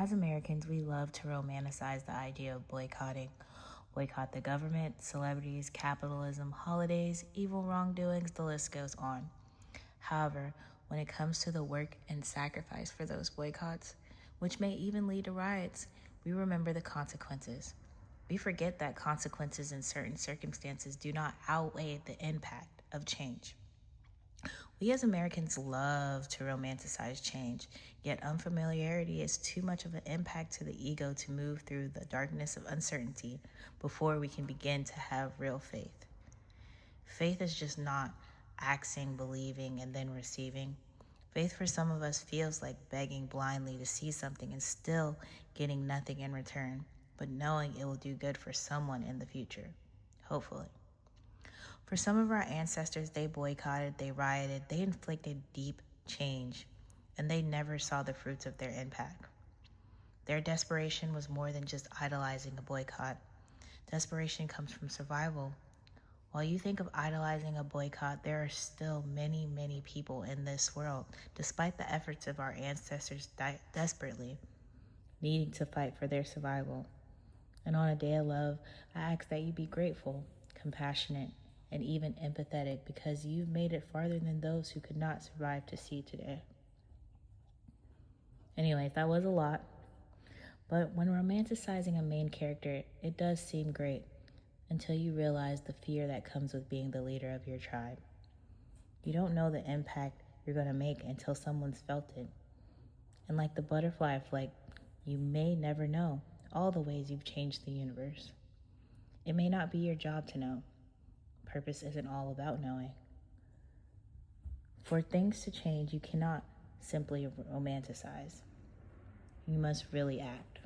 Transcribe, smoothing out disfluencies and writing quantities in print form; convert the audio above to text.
As Americans, we love to romanticize the idea of boycotting. Boycott the government, celebrities, capitalism, holidays, evil wrongdoings, the list goes on. However, when it comes to the work and sacrifice for those boycotts, which may even lead to riots, we remember the consequences. We forget that consequences in certain circumstances do not outweigh the impact of change. We as Americans love to romanticize change, yet unfamiliarity is too much of an impact to the ego to move through the darkness of uncertainty before we can begin to have real faith. Faith is just not asking, believing, and then receiving. Faith for some of us feels like begging blindly to see something and still getting nothing in return, but knowing it will do good for someone in the future, hopefully. For some of our ancestors, they boycotted, they rioted, they inflicted deep change, and they never saw the fruits of their impact. Their desperation was more than just idolizing a boycott. Desperation comes from survival. While you think of idolizing a boycott, there are still many, many people in this world, despite the efforts of our ancestors desperately needing to fight for their survival. And on a day of love, I ask that you be grateful, compassionate, and even empathetic because you've made it farther than those who could not survive to see today. Anyways, that was a lot. But when romanticizing a main character, it does seem great until you realize the fear that comes with being the leader of your tribe. You don't know the impact you're going to make until someone's felt it. And like the butterfly effect, you may never know all the ways you've changed the universe. It may not be your job to know. Purpose isn't all about knowing. For things to change, you cannot simply romanticize. You must really act.